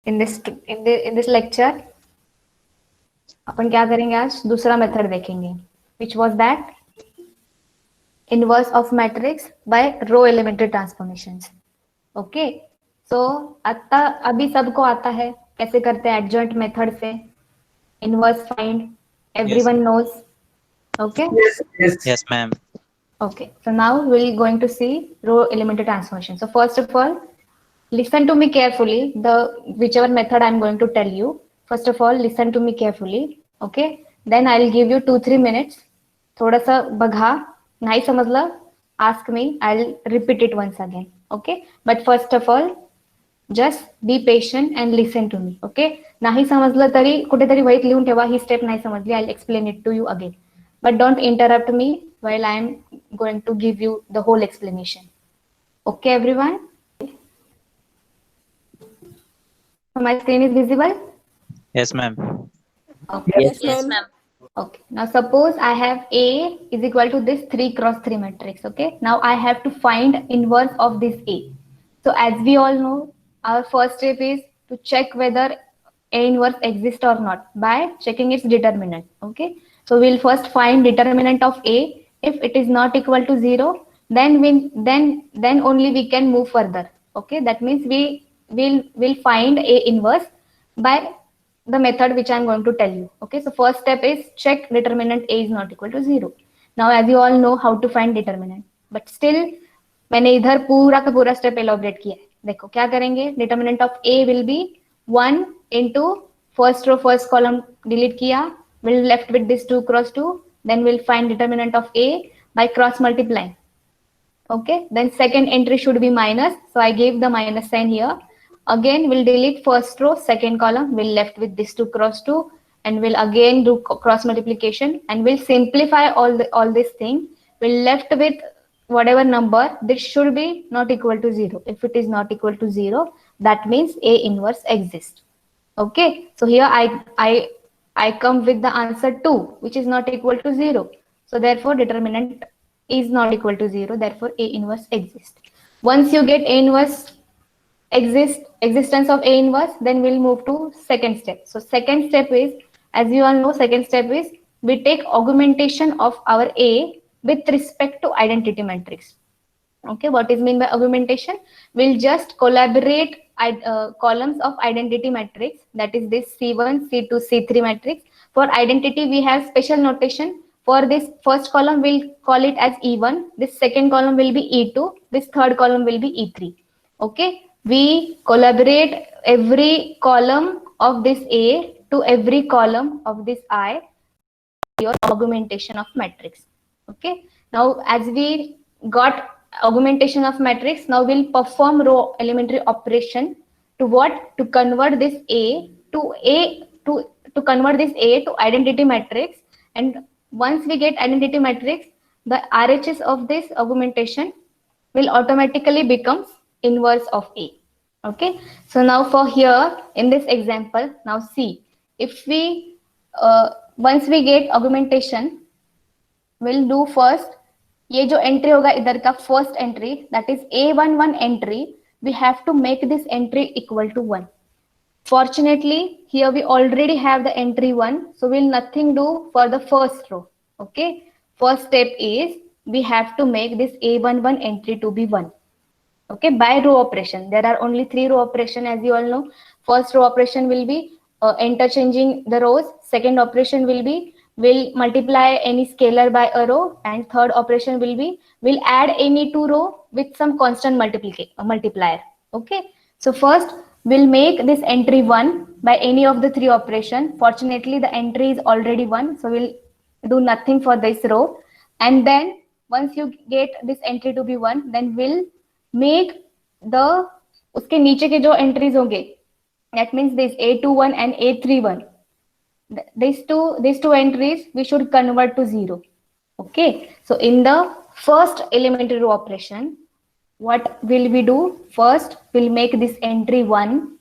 in this lecture अपन क्या करेंगे, आज दूसरा मेथड देखेंगे, which was that inverse of matrix by row elementary transformations. Okay, so आता अभी सबको आता है कैसे करते हैं एडजॉइंट मेथड से inverse find, Yes. everyone knows. Okay. Yes, ma'am. Okay, so now we're going to see row elementary transformation. So first of all, listen to me carefully, the whichever method I'm going to tell you. First of all, listen to me carefully. Okay, then I'll give you 2-3 minutes. थोड़ा सा बघा, नहीं समझला, ask me, I'll repeat it once again. Okay, but first of all, just be patient and listen to me. Okay, नाही समजलं तरी कुठेतरी वहीत लिहून ठेवा, ही स्टेप नाही समजली, I'll explain it to you again, but don't interrupt me while I am going to give you the whole explanation. Okay, everyone. So my screen is visible. Yes, ma'am. Okay. Yes, ma'am. Okay, now suppose I have A is equal to this 3 cross 3 matrix. Okay, now I have to find inverse of this A. So as we all know, our first step is to check whether A inverse exists or not by checking its determinant. Okay, so we'll first find determinant of A. If it is not equal to 0, then only we can move further. Okay, that means will find A inverse by the method which I'm going to tell you. Okay, so first step is check determinant A is not equal to 0. Now as you all know how to find determinant, but still मैंने इधर पूरा का पूरा step elaborate किया है. देखो क्या करेंगे, determinant of A will be 1 into first row first column delete किया, will left with this 2 cross 2, then we'll find determinant of A by cross multiplying. Okay, then second entry should be minus, so I gave the minus sign here. Again we'll delete first row second column, we'll left with this 2 cross 2, and we'll again do cross multiplication, and we'll simplify all this thing. We'll left with whatever number, this should be not equal to 0. If it is not equal to 0, that means A inverse exists. Okay, so here I come with the answer 2, which is not equal to 0. So therefore determinant is not equal to 0, therefore A inverse exists. Once you get A inverse existence of A inverse, then we'll move to second step. So second step is, as you all know, second step is we take augmentation of our A with respect to identity matrix. Okay, what is mean by augmentation? We'll just collaborate columns of identity matrix, that is this C1, C2, C3 matrix. For identity, we have special notation. For this first column, we'll call it as E1. This second column will be E2. This third column will be E3. Okay, we collaborate every column of this A to every column of this I, your augmentation of matrix. Okay, now as we got augmentation of matrix, now we'll perform row elementary operation to what? To convert this A to convert this A to identity matrix. And once we get identity matrix, the RHS of this augmentation will automatically becomes inverse of A. Okay, so now for here in this example, now see, if we once we get augmentation, we'll do first, ये जो entry होगा इधर का first entry, that is A11 entry, we have to make this entry equal to 1. Fortunately, here we already have the entry 1, so we'll nothing do for the first row. Okay, first step is we have to make this A11 entry to be 1. Okay, by row operation. There are only 3 row operation, as you all know. First row operation will be interchanging the rows. Second operation will multiply any scalar by a row, and third operation will be will add any 2 row with some constant multiplier. Okay, so first we'll make this entry 1 by any of the 3 operation. Fortunately, the entry is already 1, so we'll do nothing for this row. And then once you get this entry to be 1, then we'll make the उसके नीचे के जो entries होंगे, that means this A21 and A31, these two entries we should convert to 0. Okay, so in the first elementary row operation, what will we do? First we'll make this entry 1.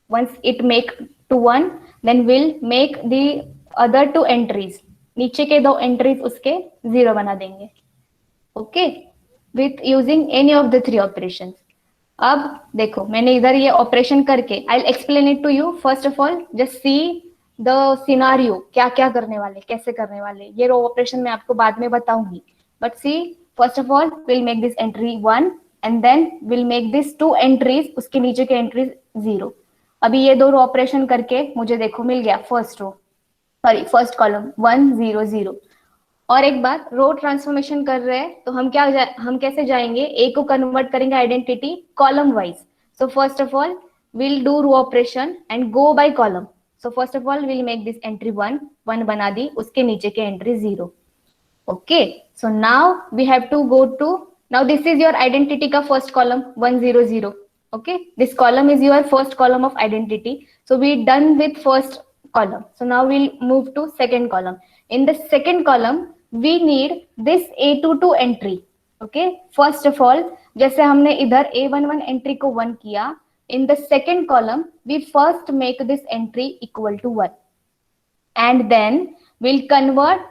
Once it make to 1, then we'll make the other 2 entries, नीचे के 2 entries उसके 0 बना देंगे. Okay, with using any of the 3 operations. अब देखो मैंने इधर ये ऑपरेशन करके I explain it to you. First of all just see the scenario, क्या क्या करने वाले, कैसे करने वाले. ये रो ऑपरेशन मैं आपको बाद में बताऊंगी. But see first of all will make this entry 1 and then will make this 2 entries, उसके नीचे के एंट्रीज 0. अभी ये दो रो ऑपरेशन करके मुझे देखो मिल गया first row, sorry first column 1 0 0. और एक बात, रो ट्रांसफॉर्मेशन कर रहे हैं तो हम कैसे जाएंगे, ए को कन्वर्ट करेंगे identity column wise. So first of all will do row operation and go by column. So first of all will make this entry 1 बना दी, उसके नीचे के entry 0. Okay, so now we have to go to, now this is your identity का first column 1 0 0. Okay, this column is your first column of identity. So we done with first column. So now we'll move to second column. In the second column, we need this A22 entry. Okay, first of all, जैसे हमने इधर A11 entry को 1 किया, in the second column, we first make this entry equal to 1. And then we'll convert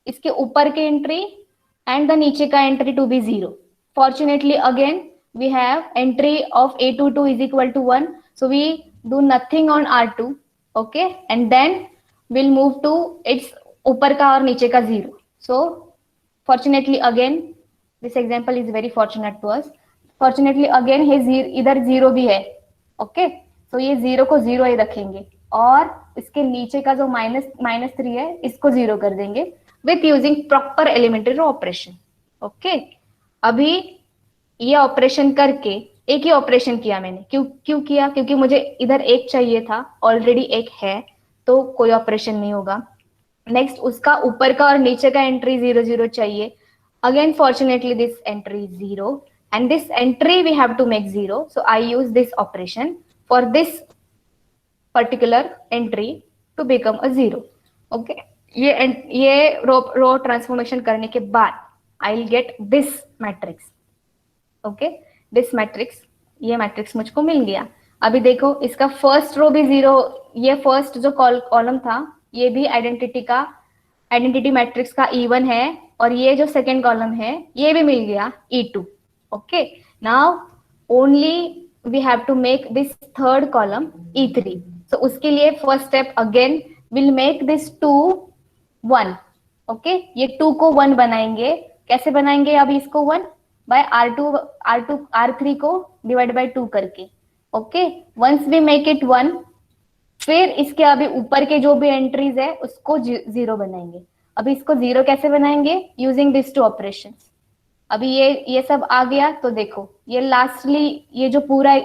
इसके ऊपर के entry and the नीचे का entry to be 0. Fortunately, again, we have entry of A22 is equal to 1. So we do nothing on R2. Okay. And then we'll move to its ऊपर का और नीचे का 0. So fortunately again, this example is very fortunate to us. Fortunately again इधर 0 भी है. Okay. So ये 0 को 0 ही रखेंगे और इसके नीचे का जो -3 है इसको 0 कर देंगे with using proper elementary operation. Okay. अभी ये ऑपरेशन करके एक ही ऑपरेशन किया मैंने. क्यों किया, क्योंकि मुझे इधर एक चाहिए था, ऑलरेडी एक है तो कोई ऑपरेशन नहीं होगा. नेक्स्ट उसका ऊपर का और नीचे का एंट्री 0 0 चाहिए. Again fortunately this entry 0 and this entry we have to make 0. So I use this operation for this particular entry to become a 0. Okay, ये रो ट्रांसफॉर्मेशन करने के बाद I will get this matrix. Okay, this matrix, ये matrix मुझको मिल गया. अभी देखो इसका फर्स्ट रो भी 0, ये फर्स्ट जो कॉलम था ये भी आइडेंटिटी मैट्रिक्स का E1 है और ये जो सेकेंड कॉलम है ये भी मिल गया E2. Okay, now only we have to make this third column E3. So उसके लिए first step again will make this 2 1. Okay, ये 2 को 1 बनाएंगे. कैसे बनाएंगे, अभी इसको 1 बाय R3 को डिवाइड बाय 2 करके. Okay, once we make it 1, फिर इसके अभी ऊपर के जो भी एंट्रीज है उसको 0 बनाएंगे. अभी इसको 0 कैसे बनाएंगे, यूजिंग दिस 2 ऑपरेशंस. अभी ये सब आ गया तो देखो ये लास्टली ये जो पूरा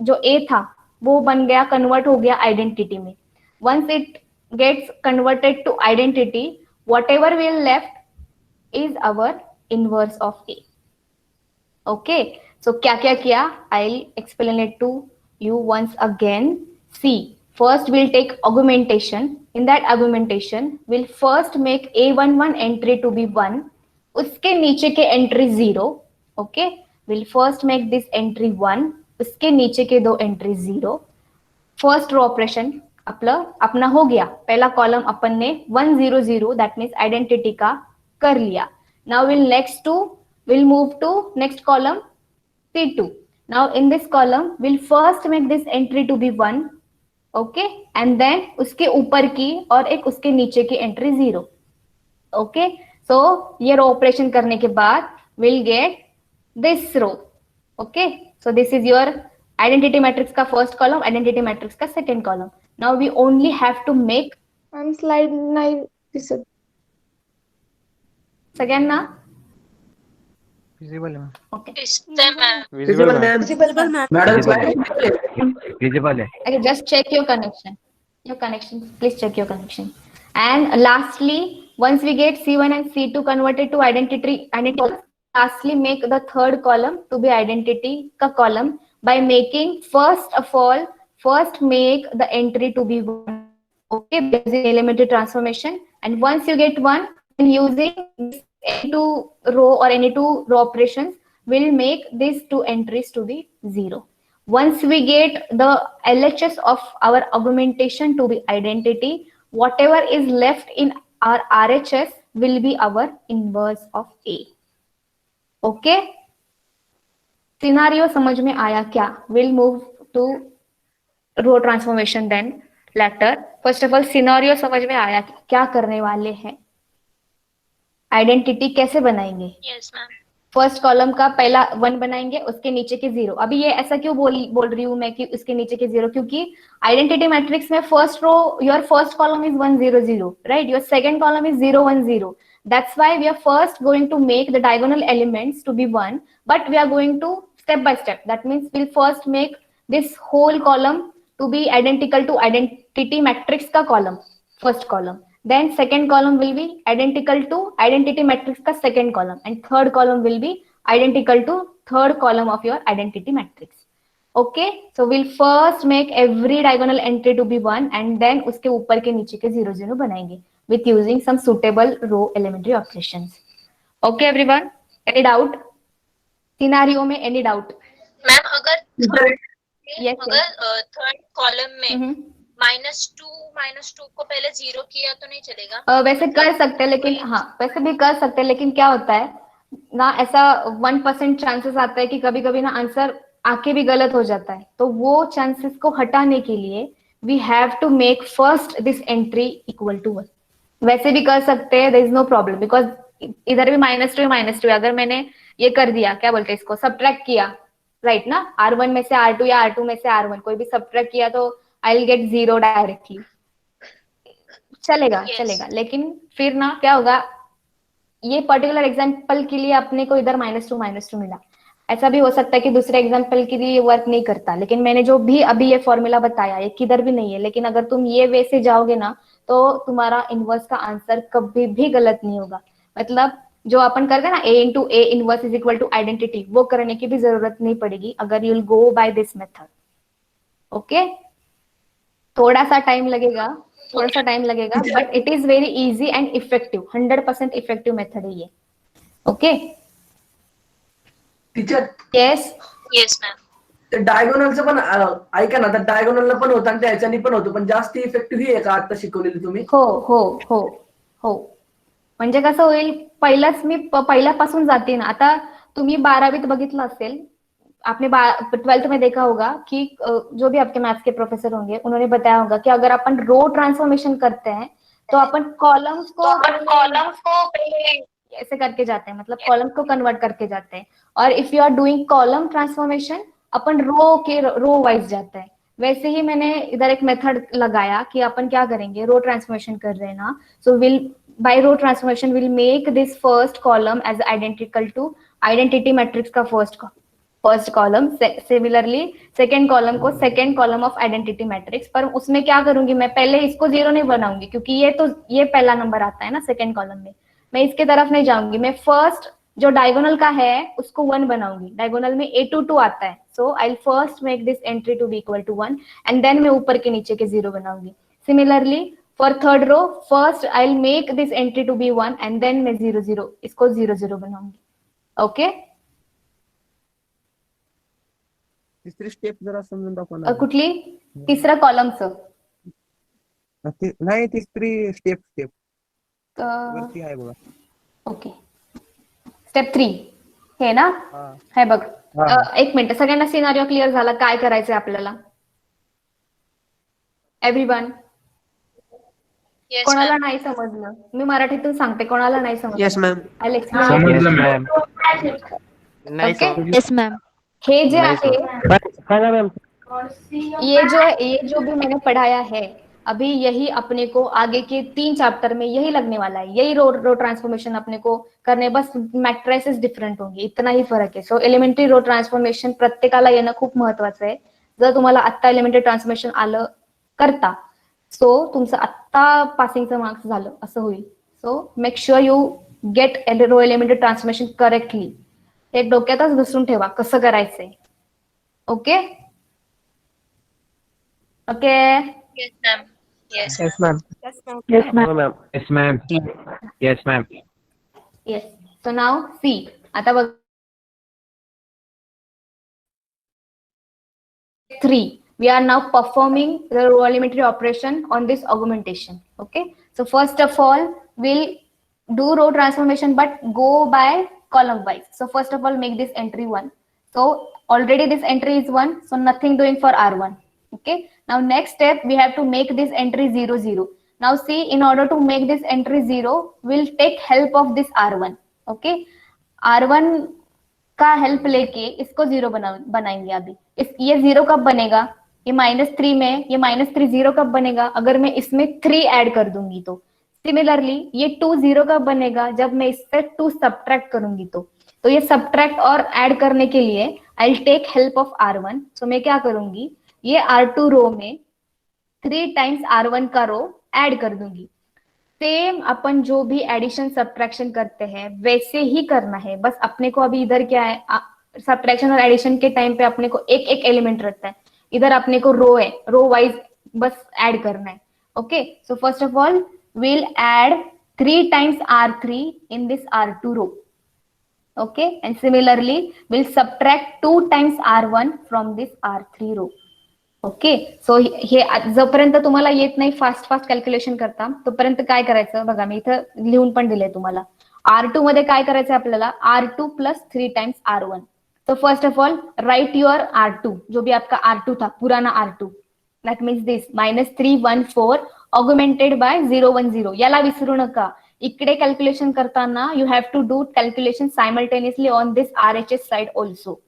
जो A था वो बन गया, कन्वर्ट हो गया आइडेंटिटी में. Once it gets converted to identity, what ever will left is our inverse of A. Okay, so क्या किया, I'll explain it to you once again. See, first we'll take augmentation. In that augmentation, we'll first make A11 entry to be 1. उसके नीचे के entry 0. Okay, we'll first make this entry 1. उसके नीचे के दो entry 0. First row operation अपना हो गया. पहला कॉलम अपन ने 1 0 0 that means identity का कर लिया. Now we'll move to next column P2. Now in this column we'll first make this entry to be 1. Okay, and then उसके ऊपर की और एक उसके नीचे की entry 0. Okay, so ये row operation करने के बाद we'll get this row. Okay, so this is your identity matrix का first column, identity matrix का second column. Now we only have to make slide 9 this again na. Visible, ma'am. Okay. Visible, ma'am. Madam, visible है. Okay, just check your connection. Please check your connection. And lastly, once we get C1 and C2 converted to identity, lastly make the third column to be identity ka column by making first make the entry to be 1. Okay, using elementary transformation. And once you get 1, then using any two row or any two row operations will make these two entries to be 0. Once we get the LHS of our augmentation to be identity, whatever is left in our RHS will be our inverse of A. Okay? Scenario समझ में आया क्या? Will move to row transformation then later. First of all scenario समझ में आया क्या करने वाले हैं, आइडेंटिटी कैसे बनाएंगे. Yes ma'am. फर्स्ट कॉलम का पहला 1 बनाएंगे, उसके नीचे के 0. अभी ये ऐसा क्यों बोल रही हूँ मैं कि उसके नीचे के 0, क्योंकि आइडेंटिटी मैट्रिक्स में first row, your first column is 1 0 0, right? Your second column is 0 1 0. That's why we are first going to make the diagonal elements to be 1, but we are going to step by step. That means we'll first make this whole column to be identical to identity matrix का column, first column. Then second column will be identical to identity matrix का second column, and third column will be identical to third column of your identity matrix. Okay, so we'll first make every diagonal entry to be 1, and then उसके ऊपर के नीचे के 0 0 बनाएंगे with using some suitable row elementary operations. Okay everyone, any doubt? Scenario में any doubt? Ma'am अगर Yes, third column में -2 को पहले 0 किया तो नहीं चलेगा? वैसे कर सकते हैं, लेकिन हाँ वैसे भी कर सकते हैं, लेकिन क्या होता है ना, ऐसा 1% चांसेस आता है कि कभी कभी ना आंसर आके भी गलत हो जाता है. तो वो चांसेस को हटाने के लिए we have to make first this entry equal to 1. वैसे भी कर सकते हैं, there is no problem, because इधर भी -2 अगर मैंने ये कर दिया, क्या बोलते हैं इसको, सब्ट्रैक्ट किया, राइट ना, R1 में से R2 या R2 में से R1 कोई भी सब्ट्रैक्ट किया तो आई विल गेट 0 डायरेक्टली. चलेगा Yes. चलेगा, लेकिन फिर ना क्या होगा, ये पर्टिकुलर एग्जांपल के लिए अपने को इधर -2 मिला. ऐसा भी हो सकता है कि दूसरे एग्जांपल के लिए ये वर्क नहीं करता, लेकिन मैंने जो भी अभी ये फॉर्मूला बताया ये किधर भी नहीं है, लेकिन अगर तुम ये वे से जाओगे ना तो तुम्हारा इनवर्स का आंसर कभी भी गलत नहीं होगा. मतलब जो अपन करते हैं ना, A into A inverse is equal to identity, वो करने की भी जरूरत नहीं पड़ेगी अगर you will go by this method. Okay, थोड़ा सा टाइम लगेगा, but it is very easy and effective, 100% effective method है ये. Okay teacher, yes yes ma'am. ते डायगोनलचं पण ऐका ना, तर डायगोनलला पण होतं आणि त्याच्यानी पण होतं, पण जास्त इफेक्टिव्ह ही आहे का आता शिकवलेली तुम्ही? हो हो हो हो. म्हणजे कसं होईल, मी पहिल्यापासून जाते ना. आता तुम्ही 12वीत बघितलं असेल, आपने 12th में देखा होगा कि जो भी आपके मैथ्स के प्रोफेसर होंगे उन्होंने बताया होगा कि अगर अपन रो ट्रांसफॉर्मेशन करते हैं तो अपन कॉलम्स को ऐसे करके जाते हैं, मतलब कॉलम्स को कन्वर्ट करके जाते हैं. और if you are doing column transformation अपन रो वाइज जाते हैं. वैसे ही मैंने इधर एक मेथड लगाया कि अपन क्या करेंगे, रो ट्रांसफॉर्मेशन कर रहे हैं ना, so will by row transformation will make this first column as identical to identity matrix का first column. Similarly second column को second column of identity matrix. पर उसमें क्या करूंगी, मैं पहले इसको 0 नहीं बनाऊंगी, क्योंकि ये पहला नंबर आता है ना सेकेंड कॉलम में, मैं इसके तरफ नहीं जाऊंगी. मैं फर्स्ट जो डायगोनल का है उसको 1 बनाऊंगी. डायगोनल में A to 2 आता है, so I will first make this entry to be equal to 1 and then मैं ऊपर के नीचे के 0 बनाऊंगी. Similarly for third row, first I will make this entry to be 1 and then मैं 0 0 इसको 0 0 बनाऊंगी. ओके, तिसरी स्टेप जरा समजून दाखवा ना. कुठली? तिसरा कॉलमचं नाही, तिसरी स्टेप वरती आहे बघा. ओके, स्टेप 3 हे ना, हे बघ. एक मिनिट, सगळ्यांना सिनारिओ क्लिअर झाला काय करायचंय आपल्याला? एव्हरीवन, कोणाला नाही समजलं? मी मराठीतून सांगते, कोणाला नाही समजलं? Yes ma'am. समजलं मॅम. Okay, yes ma'am. हे जे आहे, ये जो भी मैंने पढ़ाया है अभी, यही अपने को आगे के 3 चैप्टर में यही लगने वाला है. यही रो ट्रांसफॉर्मेशन अपने को करणे, बस मॅट्रिसेस डिफरंट होंगे, इतना ही फरक आहे. सो एलिमेंटरी रो ट्रान्सफॉर्मेशन प्रत्येकाला येणं खूप महत्वाचं आहे. जर तुम्हाला आत्ता एलिमेंटरी ट्रान्सफॉर्मेशन आलं करता, सो तुमचं आत्ता पासिंगचं मार्क्स झालं असं होईल. So make sure you get row elementary transformation correctly. हे डोक्यातच घुसून ठेवा कसं करायचंय. Okay okay. Yes ma'am. Yes. Yes ma'am. Yes ma'am. Yes ma'am. Yes ma'am. Yes. So now see, आता बघ 3. We are now performing the row elementary operation on this augmentation. Okay. So first of all, we'll do row transformation, but go by column wise. So first of all, make this entry 1. So already this entry is 1, so nothing doing for R1. Okay, now next step we have to make this entry 0 0. Now see, in order to make this entry 0, we'll take help of this R1. Okay, R1 का help लेके इसको 0 बनाएंगे। अभी ये 0 कब बनेगा, ये -3 में, ये -3 0 कब बनेगा, अगर मैं इसमें 3 ऐड कर दूंगी तो। सिमिलरली ये 2 0 कब बनेगा, जब मैं इससे 2 सब्ट्रैक्ट करूंगी तो ये सब्ट्रैक्ट और ऐड करने के लिए I will take help of R1। So मैं क्या करूंगी, ये R2 रो में 3 टाइम्स R1 का रो ऐड कर दूंगी। सेम अपन जो भी एडिशन सब्ट्रैक्शन करते हैं वैसे ही करना है, बस अपने को अभी इधर क्या है, सब्ट्रैक्शन और एडिशन के टाइम पे अपने को एक एक एलिमेंट रहता है, इधर अपने को रो है, रो वाइज बस ऐड करना है। Okay, so first of all we'll add 3 times R3 in this R2 row. Okay, and similarly we'll subtract 2 times R1 from this R3 row. Okay, so हे जोपर्यंत तुम्हाला येत नाही फास्ट कॅल्क्युलेशन करता तोपर्यंत काय करायचं बघा, मी इथं लिहून पण दिलंय तुम्हाला। R2 मध्ये काय करायचं आपल्याला, R2 प्लस 3 टाइम्स R1। तो first of all write your R2, जो भी आपका R2 था, पुराना R2, that means this -314 augmented by 010। याला विसरू नका, इकडे कॅल्क्युलेशन करताना you have to do calculation simultaneously on this RHS side also.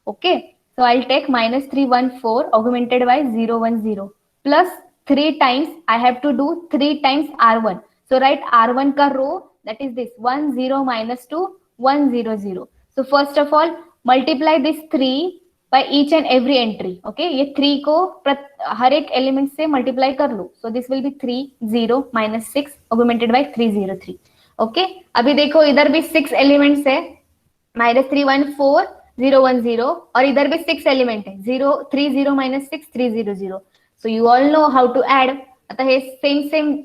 Okay, so I'll take -314 augmented by 010 plus 3 times, I have to do 3 times R1. So write R1 का row, that is this 10 minus 2 100. So first of all multiply this 3 by each and every entry. Okay, ये 3 को हर एक element से multiply कर लो। So this will be 3 0 minus 6 augmented by 303. Okay, अभी देखो इधर भी 6 एलिमेंट्स है, -314 010, और इधर भी 6 एलिमेंट है, 030 minus 6 300. So you all know how to add. अतः ये सेम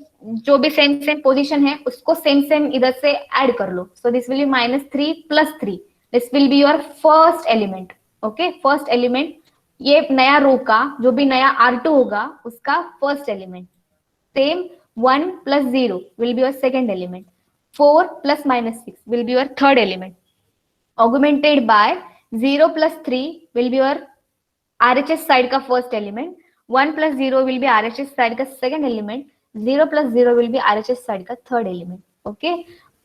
जो भी सेम पोजीशन है उसको सेम इधर से ऐड कर लो। So this will be -3 plus 3, this will be your first element. Okay, first element, ये नया रो का जो भी नया R2 होगा उसका first element. Same 1 plus 0 will be your second element, 4 plus -6 will be your third element, augmented by 0 plus 3 will be your RHS side का first element, 1 plus 0 will be RHS side का second element, 0 plus 0 will be RHS side का third element. Okay,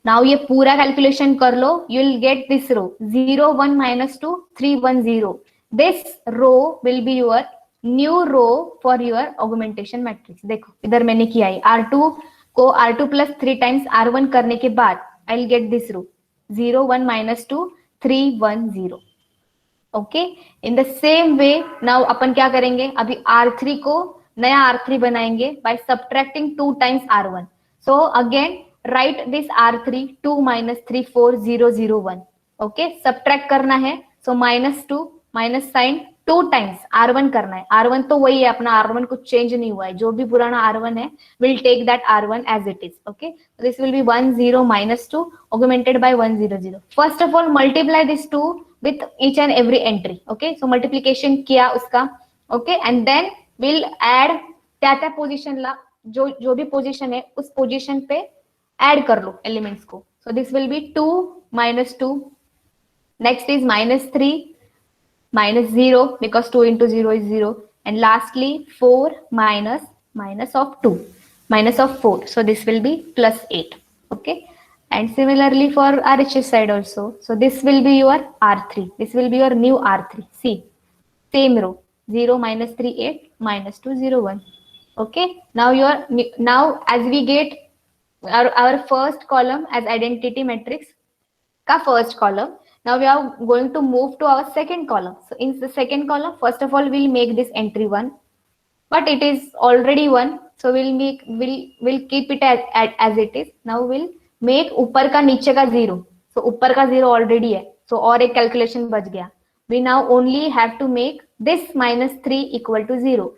now ये पूरा calculation कर लो, you will get this row 0 1 minus 2 3 1 0. This row will be your new row for your augmentation matrix. देखो इधर मैंने किया है, R2 को R2 plus 3 times R1 करने के बाद I will get this row 0 1 minus 2 3 1 0. Okay, in the same way now अपन क्या करेंगे, अभी R3 को नया R3 बनाएंगे by subtracting 2 times R1. So again write this R3 2 minus 3 4 0 0 1. Okay, subtract करना है, सो -2 माइनस साइन 2 टाइम्स R1 करना है। R1 तो वही है अपना, R1 कुछ चेंज नहीं हुआ है, जो भी पुराना R1 है will take that R1 as it is. Okay, this will be 1 0 minus 2 augmented by 1 0 0. First of all multiply this 2 with each and every entry. Okay, so multiplication किया उसका। Okay, and then we'll add त्या position ला जो भी position है उस position पे add कर लो elements को। So this will be 2 minus 2, next is -3 minus 0 because 2 into 0 is 0, and lastly 4 minus of 2 minus of 4, so this will be +8. Okay, and similarly for RHS side also, so this will be your R3, this will be your new R3. See, same row 0 minus 3 8 minus 2 0 1. Okay, now as we get our first column as identity matrix ka first column, now we are going to move to our second column. So in the second column, first of all we'll make this entry 1, but it is already 1, so we'll keep it as it is. Now we'll make ऊपर का नीचे का 0, so ऊपर का 0 already है, so और एक calculation बच गया। We now only have to make this -3 equal to 0.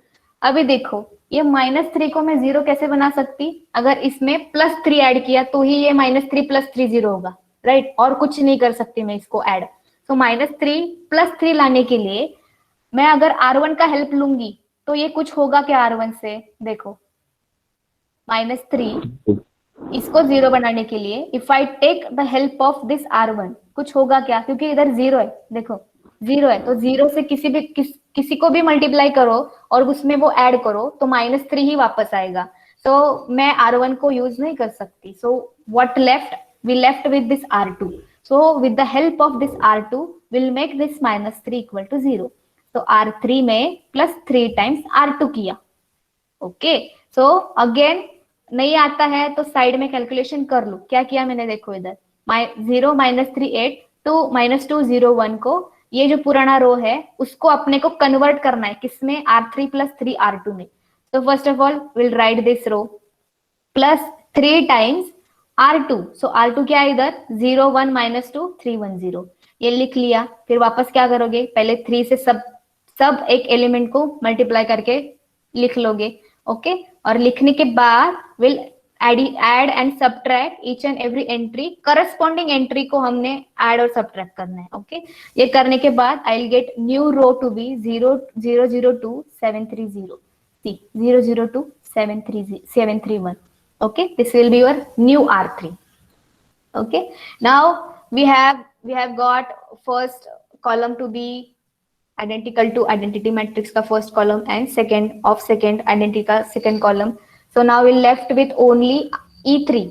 अभी देखो ये -3 को मैं 0 कैसे बना सकती, अगर इसमें +3 ऐड किया तो ही ये -3 + 3 0 होगा, राइट? और कुछ नहीं कर सकती मैं इसको ऐड। सो -3 + 3 लाने के लिए मैं अगर R1 का हेल्प लूंगी तो ये कुछ होगा क्या R1 से, देखो -3 इसको 0 बनाने के लिए if I take the help of this R1 कुछ होगा क्या, क्योंकि इधर 0 है, देखो जीरो है, तो जीरो से किसी को भी मल्टीप्लाई करो और उसमें वो ऐड करो तो -3 ही वापस आएगा। तो मैं R1 को यूज नहीं कर सकती। So what left, we left with this R2। So with the help of this R2 will make this -3 equal to 0। तो R3 में +3 टाइम्स R2 किया। ओके, सो अगेन नहीं आता है तो साइड में कैलकुलेशन कर लो। क्या किया मैंने, देखो इधर 0 -3 8 टू -2 0 1 को, ये जो पुराना रो है उसको अपने को कन्वर्ट करना है किसमें, R3 + 3 R2 में। तो first of all will write this row +3 times R2। So R2 क्या है इधर, 0 1 -2 3 1 0, ये लिख लिया। फिर वापस क्या करोगे, पहले 3 से सब एक एलिमेंट को मल्टीप्लाई करके लिख लोगे। ओके, और लिखने के बाद will add and subtract each and every entry, corresponding entry को हमने ऐड और सब्ट्रैक्ट करना है। ओके, ये करने के बाद I will get new row to be 0 0 0 2 7 3 0, see 0 0 2 7 3 1। Okay, this will be your new R3. Okay, now we have got first column to be identical to identity matrix का first column and second identity का second column. So now we left with only E3.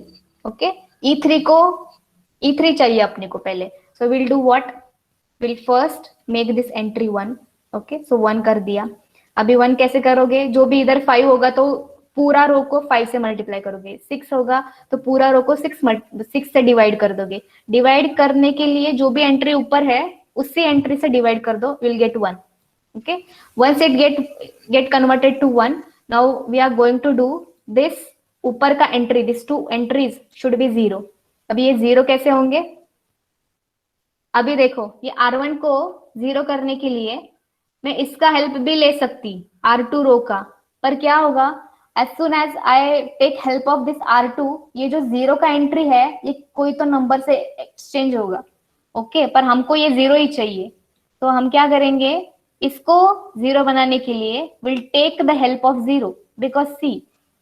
Okay, E3 चाहिए अपने को पहले। So we'll do what? We'll first make this entry 1. Okay, so 1 कर दिया। अभी 1 कैसे करोगे, जो भी इधर 5 होगा तो पूरा रो को 5 से मल्टीप्लाई करोगे, 6 होगा तो पूरा रो को 6 से डिवाइड कर दोगे। डिवाइड करने के लिए जो भी एंट्री ऊपर है उसी एंट्री से डिवाइड कर दो, will get 1। Okay, once it get converted to 1, now we are going to do this ऊपर का entry, this 2 entries should be 0। अभी ये 0 कैसे होंगे, अभी देखो ये R1 को 0 करने के लिए मैं इसका हेल्प भी ले सकती, R2 रो का, पर क्या होगा, as soon as I take help of this R2, ये जो 0 का एंट्री है ये कोई तो नंबर से एक्सचेंज होगा। ओके, पर हमको ये 0 ही चाहिए, तो हम क्या करेंगे, इसको 0 बनाने के लिए will take the help of 0, because see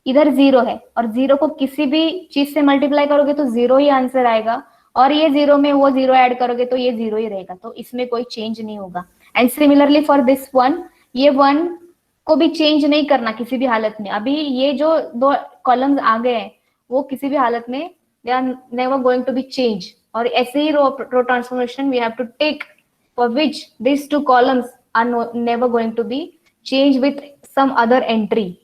इधर 0 है और 0 को किसी भी चीज से मल्टीप्लाई करोगे तो 0 ही आंसर आएगा, और ये 0 में वो 0 ऐड करोगे तो ये 0 ही रहेगा, तो इसमें कोई चेंज नहीं होगा। एंड सिमिलरली फॉर दिस 1, ये 1 को भी चेंज नहीं करना किसी भी हालत में। अभी ये जो 2 कॉलम्स आ गए हैं वो किसी भी हालत में they are never going to be change, और ऐसे ही row transformation we have to take for which this 2 columns are never going to be change with some other entry.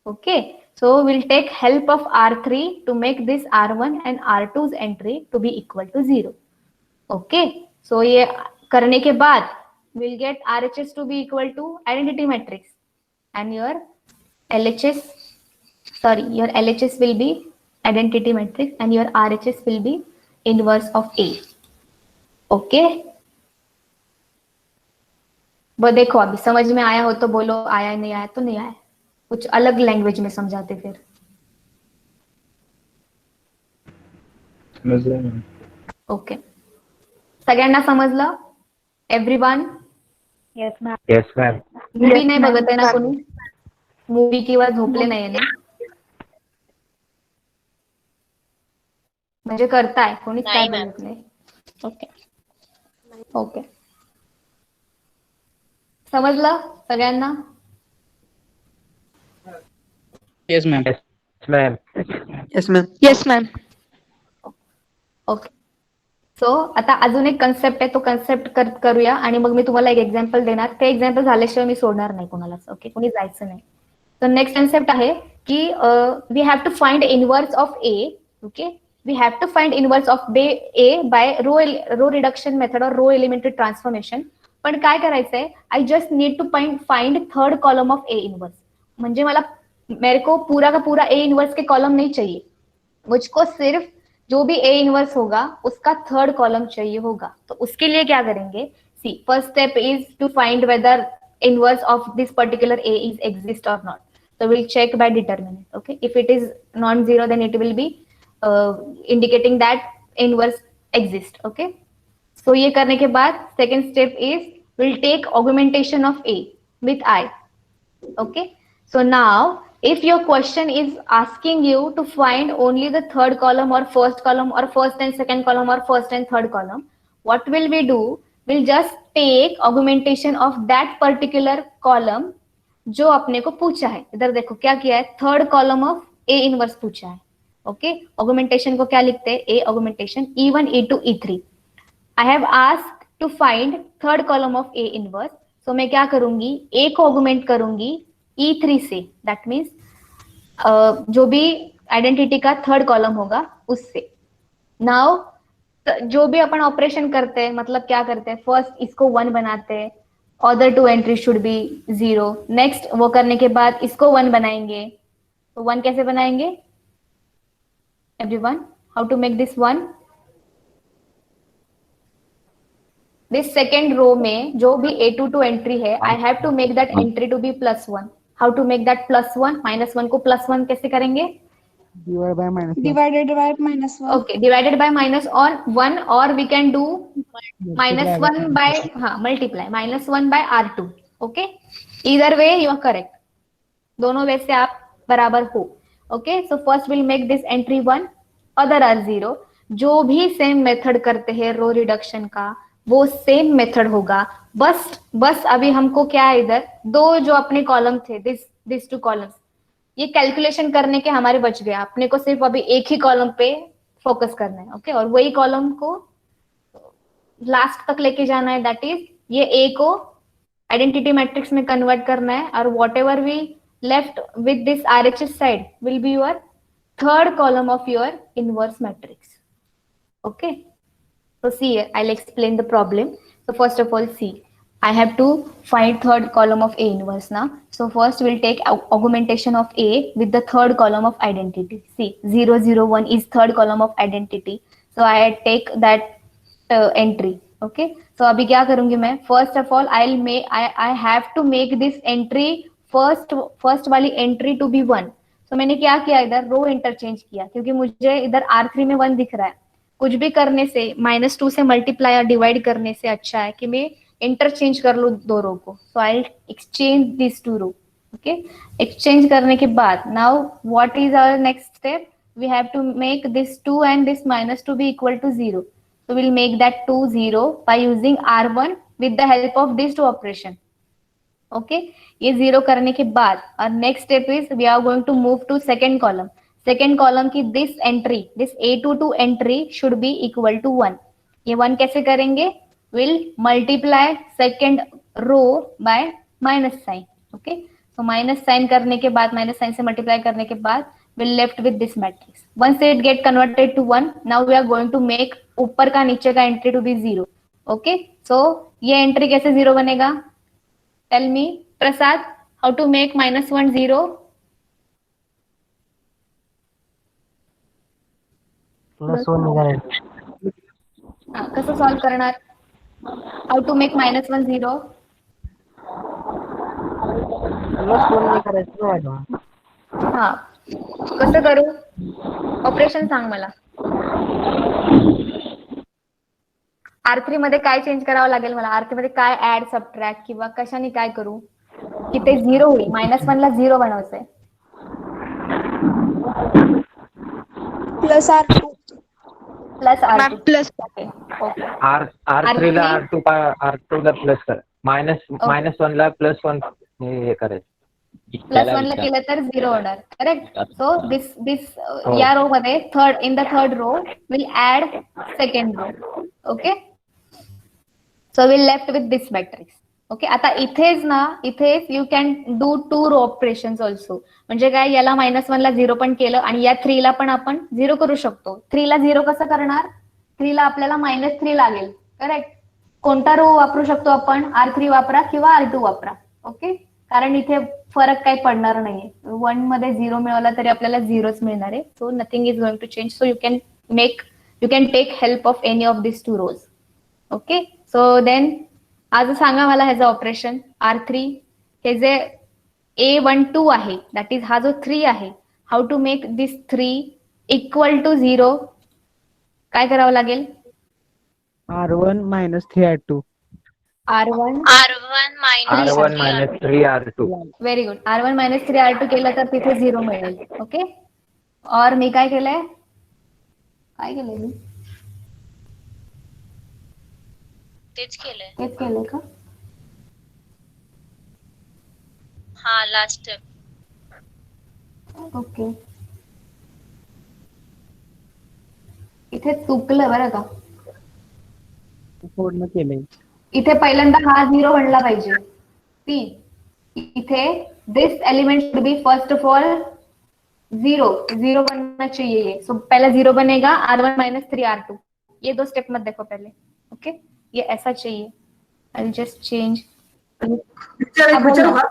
Okay, so will take help of R3 to make this R1 and R2's entry to be equal to 0। Okay, so ये करने के बाद we'll get RHS to be equal to identity matrix, and your LHS will be identity matrix and your RHS will be inverse of A. Okay, वो देखो अभी समझ में आया हो तो बोलो, आया नहीं आया तो नहीं आया, कुछ अलग लैंग्वेज में समझाते फिर। ओके, सगळ्यांना समजलं, एव्हरीवन? Yes, ma'am. मूवी नाही बघत आहे ना कोणी, मूवी किंवा झोपले नाहीये ना, म्हणजे करताय कोणीच काय बोलत नाही। ओके ओके, समजलं सगळ्यांना? Yes, ma'am. Yes, ma'am. Yes, ma'am. Yes, ma'am. Okay, so आता अजून एक कन्सेप्ट आहे, तो कन्सेप्ट करूया आणि मग मी तुम्हाला एक एक्झाम्पल देणार, ते एक्झाम्पल झाल्याशिवाय मी सोडणार नाही कोणालाच। ओके, कोणी जायचं नाही। तर नेक्स्ट कन्सेप्ट आहे की we have to find inverse of A. Okay, we have to find inverse of A by row reduction method और रो एलिमेंटरी ट्रान्सफॉर्मेशन। पण काय करायचंय, I just need to find third column of A inverse, म्हणजे मला मेरे को पूरा का पूरा ए इनवर्स के कॉलम नहीं चाहिए, मुझको सिर्फ जो भी ए इनवर्स होगा उसका थर्ड कॉलम चाहिए होगा। तो उसके लिए क्या करेंगे, see first step is to find whether inverse of this particular A is exist और not. So we'll check by determinant. Okay, if it is non-zero then it will be indicating that inverse exists. Okay, so ये करने के बाद second step is we'll take augmentation of A with I. Okay, so now if your question is asking you to find only the third column or first and second column or first and third column, what will we do? Will just take augmentation of that particular column जो अपने को पूछा है. इधर देखो क्या किया है, third column of A inverse पूछा है. ओके, ऑगुमेंटेशन को क्या लिखते हैं, A augmentation E1 E2 E3. I have asked to find third column of A inverse. So मैं क्या करूंगी, ए को ऑगुमेंट करूंगी E3 से. दैट मीन्स जो भी आइडेंटिटी का थर्ड कॉलम होगा उससे. नाउ जो भी अपन ऑपरेशन करते हैं, मतलब क्या करते हैं, फर्स्ट इसको 1 बनाते हैं, other 2 entry should be 0. Next वो करने के बाद इसको 1 बनाएंगे. तो 1 कैसे बनाएंगे everyone, how to make this 1? This second row में जो भी A22 एंट्री है, I have to make that entry to be +1. How to make that +1? -1 को +1 कैसे करेंगे? Divided by minus one. Divided by -1. Okay, divided by -1, or we can do -1 by multiply -1 by R2. Okay, either way you are correct. दोनों वे से आप बराबर हो. Okay, so first we'll make this entry 1, other are 0. जो भी same method करते हैं रो reduction का, वो सेम मेथड होगा. बस अभी हमको क्या है, इधर दो जो अपने कॉलम थे, दिस 2 कॉलम्स, ये कैलकुलेशन करने के हमारे बच गया. अपने को सिर्फ अभी एक ही कॉलम पे फोकस करना है. ओके, और वही कॉलम को लास्ट तक लेके जाना है. दैट इज ये ए को आइडेंटिटी मैट्रिक्स में कन्वर्ट करना है, और what ever we left with this RHS side will be your third column of your inverse matrix. Okay, so see here, I'll explain the problem. So first of all, see, I have to find third column of A inverse now. So first we'll take augmentation of A with the third column of identity. See, 0 0 1 is third column of identity. So I take that entry. Okay. So अभी क्या करूंगी मैं? First of all, I have to make this entry first वाली entry to be 1. So मैंने क्या किया, इधर रो interchange किया, क्योंकि मुझे इधर R3 में 1 दिख रहा है. कुछ भी करने से -2 से मल्टीप्लाई और डिवाइड करने से अच्छा है कि मैं इंटरचेंज कर लूं दो रो को. So I exchange this 2 row. Okay, exchange करने के बाद now what is our next step? We have to make this 2 and this -2 be equal to 0. So will make that 2 0 by using R1 with the help of this 2 operation. Okay, ये 0 करने के बाद और next step is we are going to move to second column. Second column की this entry, this A22 entry should be equal to 1. ये 1 कैसे करेंगे? Will multiply second row by minus sign. Okay, so minus sign करने के बाद, minus sign से multiply करने के बाद will left with this matrix. Once it get converted to 1, now we are going to make ऊपर का नीचे का entry to be 0. Okay, so ये एंट्री कैसे 0 बनेगा? Tell me Prasad, how to make -1 0? +1 निघाले. कसं सॉल्व करणार? How to make -1 0? +1 नाही करायचं ना मॅडम. हा, कसं करू? ऑपरेशन सांग मला. R3 मध्ये काय चेंज करावं लागेल मला? R3 मध्ये काय ऍड, सबट्रॅक्ट किंवा कशाने काय करू की ते 0 होईल? -1 ला 0 बनवायचंय. Plus R2. Plus R2 Plus. Okay. R3 ला R2 ला प्लस कर. -1 ला +1 हे करायचं. +1 ला केलं तर 0 होणार. करेक्ट. सो दिस या रो मध्ये in the third row will add second row. Okay, so will left with this matrix. Okay, आता इथेच you can do 2 row operations also. म्हणजे काय, याला -1 ला 0 पण केलं आणि या 3 ला पण आपण 0 करू शकतो. 3 ला 0 कसं करणार? 3 ला आपल्याला -3 लागेल. करेक्ट. कोणता रो वापरू शकतो आपण? R3 वापरा किंवा R2 वापरा. ओके, कारण इथे फरक काही पडणार नाहीये. 1 मध्ये 0 मिळवला तरी आपल्याला 0च मिळणार आहे. So nothing is going to change. So you can take help of any of this 2 rows. Okay, so then आज सांगा मला ह्याचं ऑपरेशन. R3 हे जे A12 आहे, दॅट इज हा जो 3 आहे, how to make this 3 equal to 0? काय करावं लागेल? R1 - 3 R2. R1 R1 - 3 R2. Very good. R1 - 3 R2 केलं तर तिथे 0 मिळेल. ओके, और मी काय केलंय मी? तेच केलंय. तेच केलंय का? हा लास्ट स्टेप. ओके, इथे चुकलं बरं का. पूर्ण केलंय. इथे पहिल्यांदा हा 0 बनला पाहिजे. सी, इथे this element should be first of all 0 बनना चाहिए ये. सो पहला 0 बनेगा, R1 माइनस 3 R2. ये 2 स्टेप मत देखो पहले. ओके, ये ऐसा चाहिए. I just change. विचारू का?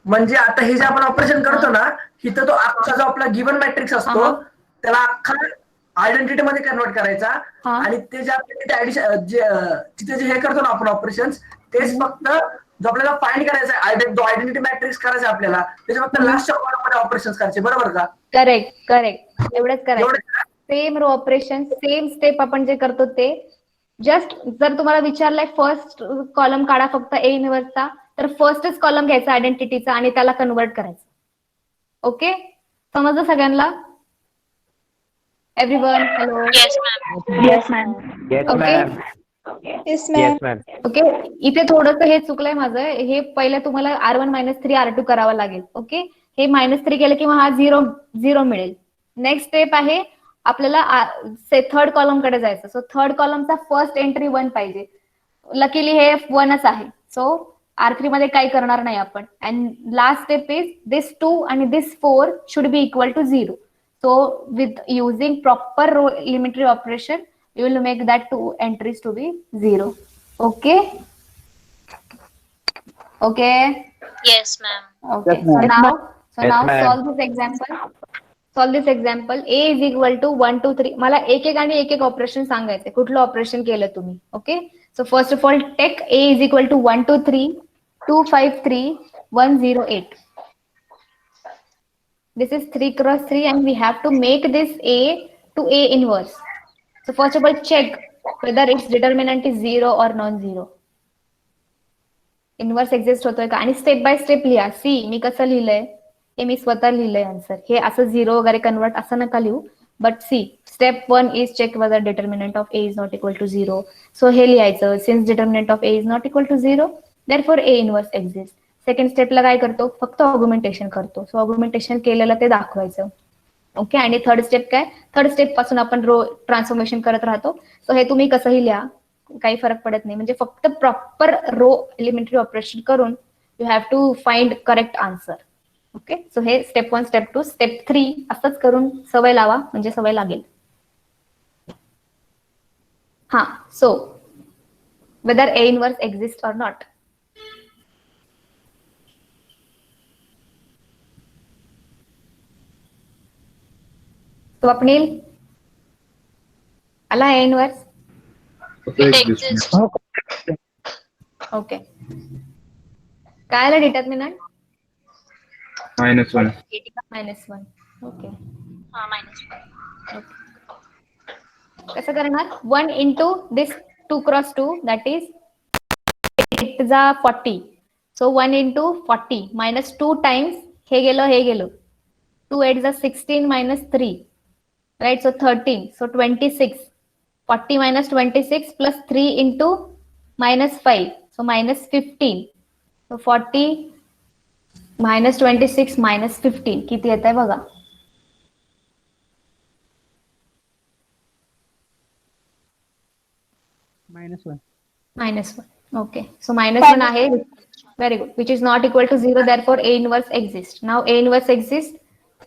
म्हणजे आता हे जे आपण ऑपरेशन करतो ना, इथं तो अख्खा जो आपला गिवन मॅट्रिक्स असतो त्याला अख्खा आयडेंटिटी मध्ये कन्वर्ट करायचा आणि ते जे आपल्याला तिथे जे हे करतो ना आपण ऑपरेशन, तेच फक्त जो आपल्याला फाइंड करायचा आहे, जो आयडेंटिटी मॅट्रिक्स करायचा आपल्याला, त्याच्या फक्त लास्टच्या कॉलममध्ये ऑपरेशन करायचे. बरोबर का? करेक्ट, एवढंच करायचं. Same row operation, same step आपण जे करतो ते. जस्ट जर तुम्हाला विचारलंय फर्स्ट कॉलम काढा फक्त ए इनव्हर्सचा, तर फर्स्टच कॉलम घ्यायचा आयडेंटिटीचा आणि त्याला कन्वर्ट करायचं. ओके, समजलं सगळ्यांना? Everyone, hello. Yes ma'am. Yes, ma'am. Yes, Okay. ma'am. Yes, ma'am. Yes, ma'am. Okay, इथे थोडंसं हे चुकलंय माझं. हे पहिलं तुम्हाला R1 मायनस 3 R2 करावं लागेल. ओके, हे -3 केलं किंवा हा 0 मिळेल. नेक्स्ट स्टेप आहे आपल्याला थर्ड कॉलम कडे जायचं. सो थर्ड कॉलमचा फर्स्ट एंट्री 1 पाहिजे. लकीली हे 1च आहे. सो R3 मध्ये काही करणार नाही आपण. And last step is this 2 आणि this 4 should be equal to 0. So with using proper row elementary operation, you will make that 2 entries to be 0. Okay. Okay. Yes ma'am. Okay. Yes, ma'am. So Yes, now ma'am. solve this example. Solve this example. A is equal to 1, 2, 3. मला एक आणि एक operation सांगायचंय. कुठलं operation केलं तुम्ही? Okay. So first of all, take A is equal to 1, 2, 3, 2, 5, 3, 1, 0, 8. This is 3 cross 3 and we have to make this A to A inverse. So first of all, check whether its determinant is 0 or non-zero. Inverse exist होतोय का? आणि step by step लिहा. सी, मी कसं लिहिलंय हे मी स्वतः लिहिलंय answer. हे असं 0 वगैरे कन्वर्ट असं नका लिहू. But see, step 1 is check whether determinant of A is not equal to 0. So हे लिहायचं. Since determinant of A is not equal to 0, therefore A inverse exists. Second स्टेपला काय करतो? फक्त ऑग्युमेंटेशन करतो. सो ऑग्युमेंटेशन केलेलं ते दाखवायचं. ओके, आणि थर्ड स्टेप काय? थर्ड स्टेप पासून आपण रो ट्रान्सफॉर्मेशन करत राहतो. सो हे तुम्ही कसंही लिहा, काही फरक पडत नाही. म्हणजे फक्त प्रॉपर रो एलिमेंटरी ऑपरेशन करून you have to find correct answer. Okay, so हे स्टेप 1, स्टेप 2, स्टेप 3 असंच करून सवय लावा, म्हणजे सवय लागेल. हा, so whether A inverse exist or not. Swapnil, आला A inverse? It exists. Okay, काय आलं डिटर्मिनंट? -1. -1. ओके, हा -1. कसं करणार? 1 into this 2 cross 2, that is 8 जा 40. So 1 into 40 minus 2 times हे गेलो 2 8 जा 16 minus 3, right? So 13. So 26. 40 minus 26 plus 3 into minus 5. So minus 15. So 40 minus 26 minus 15 किती येत आहे बघा. -1. -1. Okay. So -1 आहे. Very good. Which is not equal to 0. Therefore, A inverse exists. Now A inverse exists.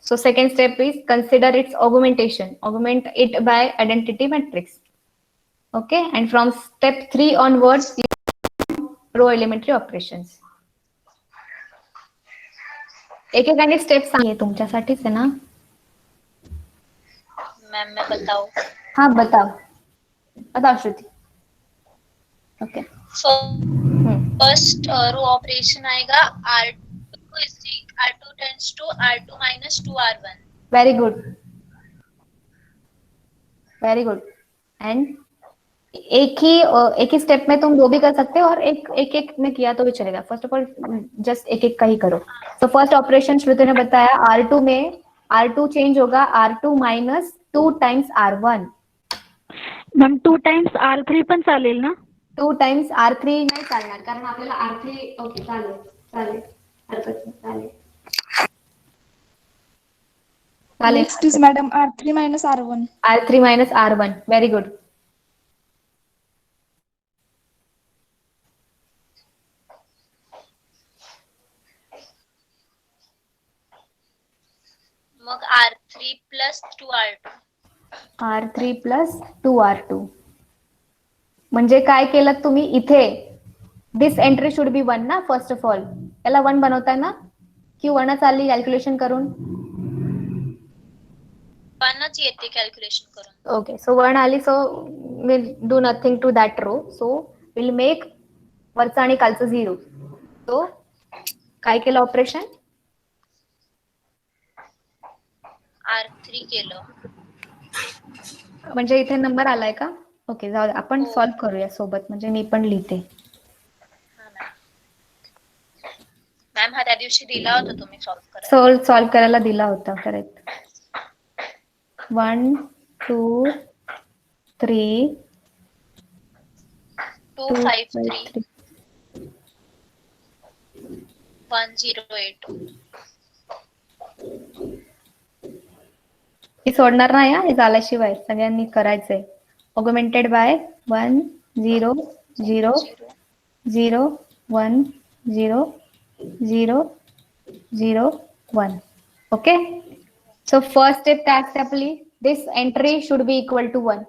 So second step is consider its augmentation. Augment it by identity matrix. Okay. And from step 3 onwards, row elementary operations. एक step सांगिए तुमच्यासाठीच आहे ना. Ma'am मैं बताऊं? हाँ बताओ Shruti. Okay, first row operation आएगा R2 tends to R2 minus 2R1. Very good. And एक ही स्टेप में तुम दो भी कर सकते हो और एक में किया तो भी चलेगा. फर्स्ट ऑफ ऑल जस्ट एक का ही करो. तो फर्स्ट ऑपरेशन श्रुति ने बताया R2 में R2 चेंज होगा R2 minus 2 times R1. Ma'am 2 times R3 पण चालेल ना? 2 टाइम्स R3 नाही चालणार कारण आपल्याला R3 ओके चालेल चालेल हरकत नाही चालेल चालेल Next is madam R3 minus R1. R3 minus R1 very good. Mug R3 plus 2R2. R3 plus 2R2 म्हणजे काय केलं तुम्ही इथे दिस एंट्री शुड बी 1 ना फर्स्ट ऑफ ऑल याला 1 बनवताय ना की 1च आली कॅल्क्युलेशन करून 1च येते कॅल्क्युलेशन करून. ओके सो 1 आली so will do nothing to that row so will make वरचा आणि खालचं 0 सो काय केलं ऑपरेशन R3 केलं. म्हणजे इथे नंबर आलाय का ओके जाऊ दे आपण हो. सॉल्व्ह करूया सोबत म्हणजे मी पण लिहिते मॅम हा त्या दिवशी दिला होता तुम्ही सॉल्व्ह करा. सॉल्व्ह करायला दिला होता करेक्ट 1 2 3 253 108. हे सोडणार नाही हे झाल्याशिवाय सगळ्यांनी करायचंय augmented by 1 0 0 0 1 0 0 0 1 okay so first step काय असते आपली this entry should be equal to 1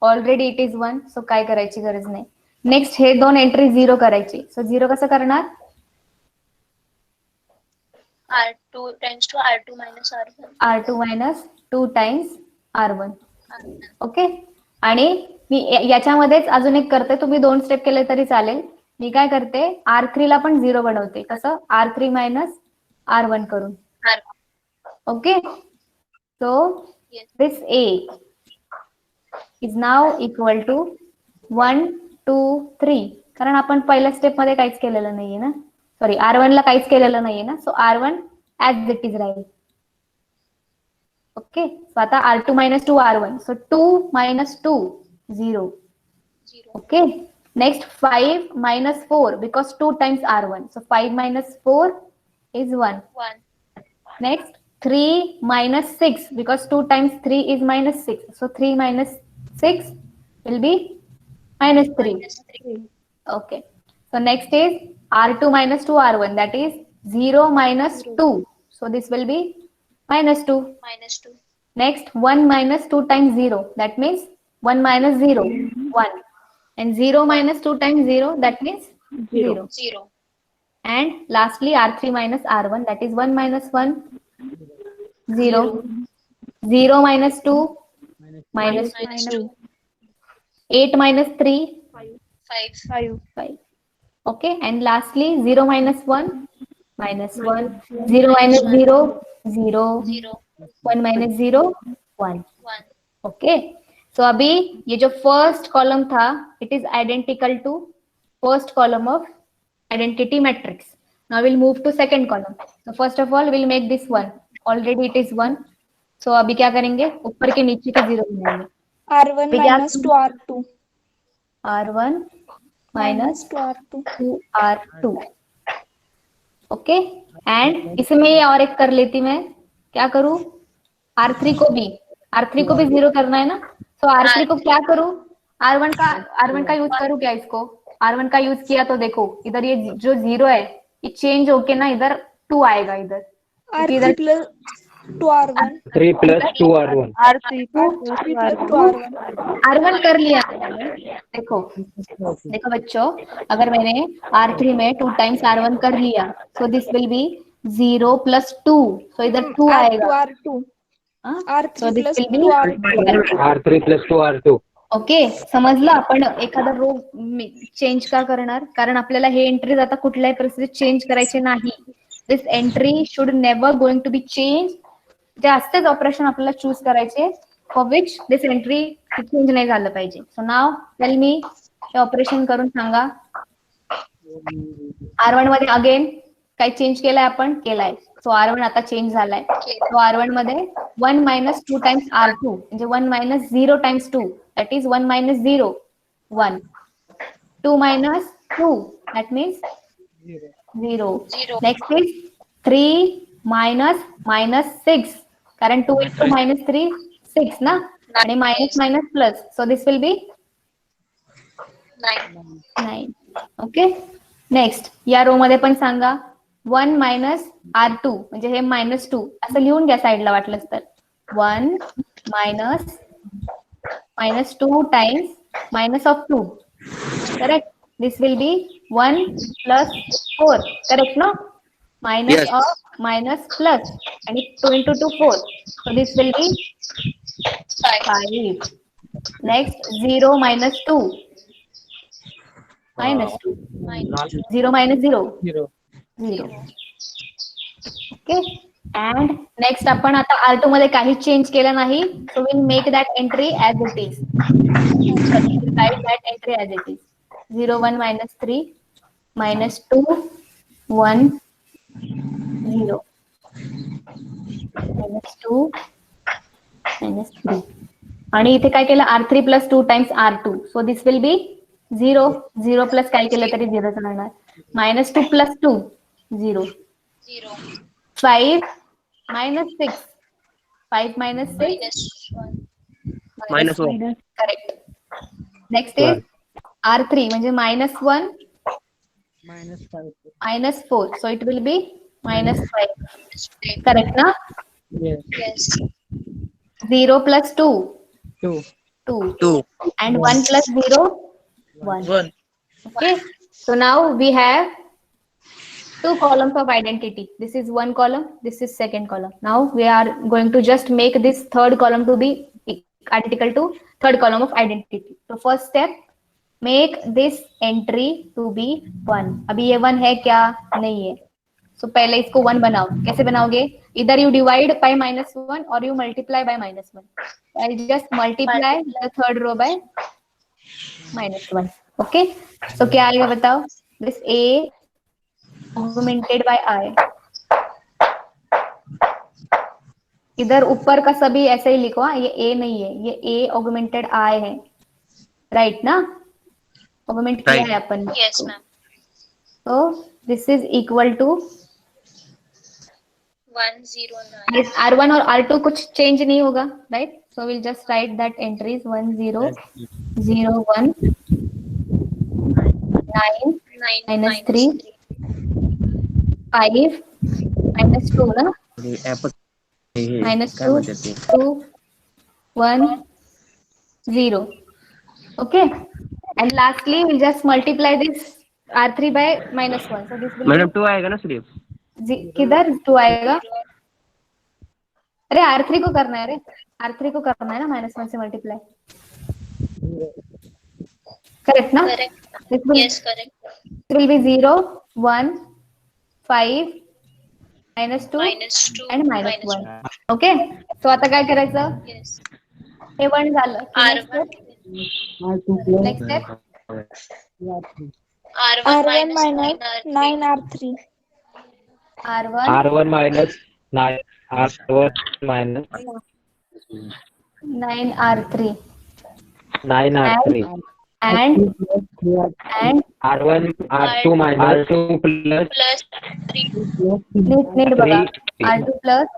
already it is 1 so काय करायची गरज नाही नेक्स्ट हे दोन एंट्री 0 करायची सो 0 कसं करणार R2 tends to R2 minus R1. R2 minus 2 times R1 okay आणि मी याच्यामध्येच अजून एक करते तुम्ही 2 स्टेप केले तरी चालेल मी काय करते R3 ला पण 0 बनवते कसं R3 minus R1 करून okay so this A is now equal to 1 2 3 कारण आपण पहिल्या स्टेप मध्ये काहीच केलेलं नाहीये ना सॉरी R1 ला काहीच केलेलं नाहीये ना सो R1 as it is Raheel okay so आता R2 minus 2 R1 so 2 minus 2 0 okay next 5 minus 4 because 2 times R1 so 5 minus 4 is 1 next 3 minus 6 because 2 times 3 is minus 6 so 3 minus 6 will be minus 3 okay so next is R2 minus 2 R1 that is 0 minus 2 so this will be minus 2 next 1 minus 2 times 0 that means 1 minus 0 1 and 0 minus 2 times 0 that means 0 and lastly R3 minus R1 that is 1 minus 1 0 0 minus 2 minus 2 8 minus 3 5 okay and lastly 0 minus 1 minus 1 0 minus 0 0 1 minus 0 1 okay so अभी ये जो first column था it is identical to first column of identity matrix now we'll move to second column so first of all we'll make this one already it is 1 so अभी क्या करेंगे ऊपर के नीचे का 0 बनाएंगे R1 minus 2R2. R1 minus 2R2. 2R2 okay and इसमें और एक कर लेती मैं क्या करूं R3 को भी 0 करना है ना तो R3 को क्या करूं R1 का यूज करूं क्या इसको R1 का यूज किया तो देखो इधर ये जो 0 है ये चेंज होके ना इधर 2 आएगा इधर R3 plus 2R1. 3 plus 2R1 R3 plus 2R1. R1 कर लिया देखो बच्चों अगर मैंने R3 में 2 times R1 कर लिया so this will be 0 plus 2 so इधर 2 आएगा R2. so R3 this plus will be 2R2. R3 plus 2R2 okay समजलं आपण एखादा रो चेंज का करणार कारण आपल्याला हे एंट्रीज आता कुठल्याही परिस्थितीत चेंज करायचे नाही this entry should never going to be change जास्तच ऑपरेशन आपल्याला चूज करायचे for which this entry change नाही झालं पाहिजे सो नाव टेल मी हे ऑपरेशन करून सांगा R1 मध्ये अगेन काय चेंज केलाय आपण केलाय सो R1 आता चेंज झालाय. सो R1 मध्ये 1 minus 2 times R2 म्हणजे 1 minus 0 times 2 that is 1 minus 0 1 2 minus 2 that means 0. Next is 3 minus 6 कारण 2 into minus 3 6 ना आणि minus minus plus so this will be 9. Okay. Next या रो मध्ये पण सांगा 1 minus R2 म्हणजे हे -2 असं लिहून घ्या साईडला वाटलंच तर 1 minus 2 times minus of 2 correct. This will be 1 plus 4 correct no minus Yes. of minus plus and 2 into 2 4 so this will be 5. Next 0 minus 2 minus 2 0 minus 0 0 okay. And next आपण आता R2 मध्ये काही चेंज केलं नाही so will make that entry as it is. Right that entry as it is 0 1 minus 3 minus 2 1 0 minus 2 minus 3 आणि इथे काय केलं R3 plus 2 times R2 so this will be 0 0 plus काय केलं तरी 0 राहणार. -2 plus 2 0 5 minus 6 5 minus 6 Minus 1. Correct. Next is R3 म्हणजे -1 -4 so it will be -5 correct ना. 0 plus 2 2 and 1 plus 0 1. Okay, so now we have 2 columns of identity. This is one column, this is second column. Now we are going to just make this third column to be identical to third column of identity. So first step, make this entry to be 1. अभी ये 1 है क्या? नहीं है. So पहले इसको 1 बनाओ. कैसे बनाओगे? Either you divide by -1 or you multiply by -1. I'll just multiply the third row by -1. Okay. So क्या आएगा बताओ? This A augmented by I. इधर ऊपर का सभी ऐसे ही लिखो. ये A नहीं है, ये A augmented I है. राइट ना? ऑगमेंट किया है अपन. Yes, ma'am. So this is equal to 109. R1 और R2 कुछ चेंज नहीं होगा, right? So we'll just write that entries 1 0 0 1 9 minus 3 5 minus 2 ना minus 2 2 1 0. Okay, and lastly we'll just multiply this R3 by -1. So this will madam 2 आएगा ना सिर्फ. किधर 2 आएगा? अरे R3 को करना है. अरे R3 को करना है ना -1 से मल्टीप्लाई. करेक्ट ना? Correct. Yes, correct. It will be 0 1 5 -2 -2 and -1. Okay, so आता काय करायचं? Yes. हे 1 झालं. R1. Next step R1 minus 9 R3. R1 minus 9 R1 minus 9 R3 9 R3 and R1 R2 minus 2 plus Plus 3. NEET बघा. R2 plus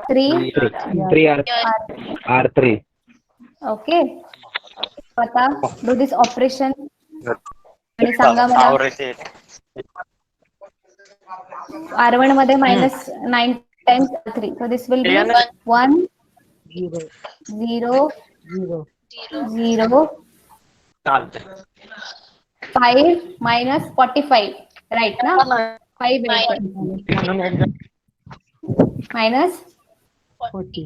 3 3 R3. Okay. आता do this operation आणि सांगा मला R1 मध्ये -9 times R3 so this will be 1 0 0 5 minus 45 right ना 5 minus 40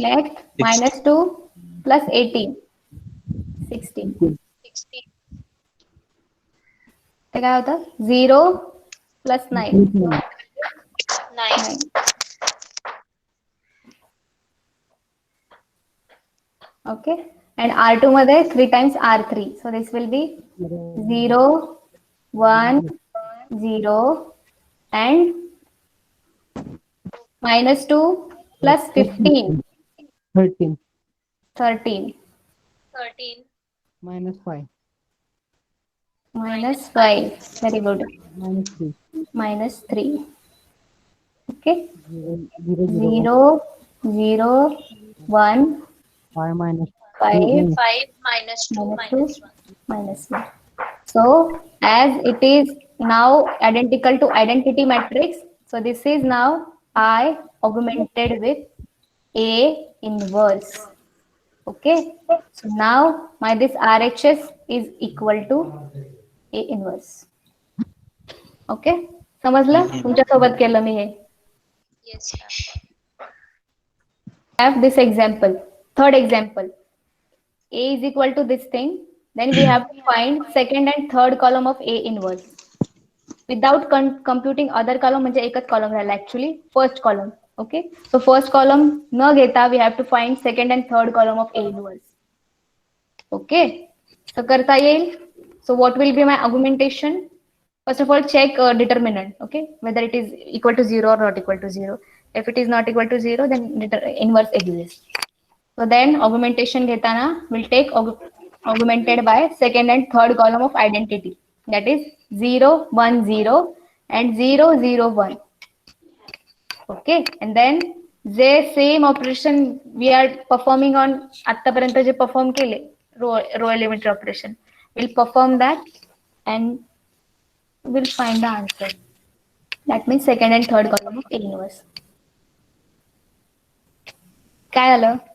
next -2 plus 18 16 ते काय होतं 0 plus 9 9. okay and R2 मध्ये 3 times R3 so this will be 0 1 0 and -2 plus 15, 13 13, 13 -5 -5. Very good. -3 -3. Okay. 0 0 0, 0, 1, 5 -2 5, 5 minus 2 minus 1. -1. So as it is now identical to identity matrix, so this is now I augmented with A inverse. Okay. So now my this RHS is equal to A inverse. Okay. समजलं? तुमच्यासोबत केलं मी हे. Yes, ma'am. Have this example. Third example. A is equal to this thing. Then we have to find second and third column of A inverse. Without computing other column, म्हणजे एकच column राहिला actually. First column. Okay. So first column न घेता we have to find second and third column of A inverse. Okay. So करता येईल. So what will be my augmentation? First of all, check determinant. Okay. Whether it is equal to 0 or not equal to 0. If it is not equal to 0, then inverse exists. So then augmentation घेताना will take augmented by second and third column of identity. That is 0, 1, 0 and 0, 0, 1. Okay. And then the same operation we are performing on आतापर्यंत जे perform केले row elementary operation. We'll perform that and we'll find the answer. That means second and third column of A inverse. काय झालं?